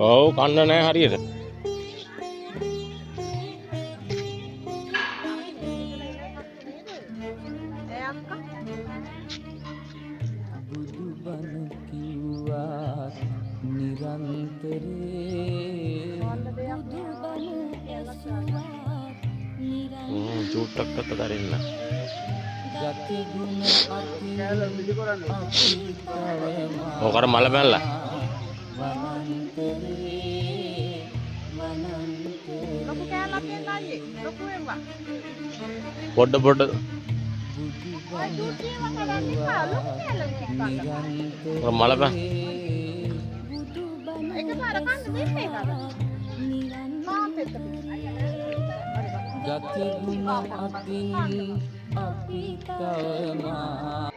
ඔව් කන්න නැහැ හරියට. බුදුබණ කිව්වා නිරන්තරේ චූට්ටක්කත් දරින්න. ගති ගුණ ඕකට මල බැලලා. පොඩ පොඩ මල බෑ. ගති ගුණ අතින් අපි තවමා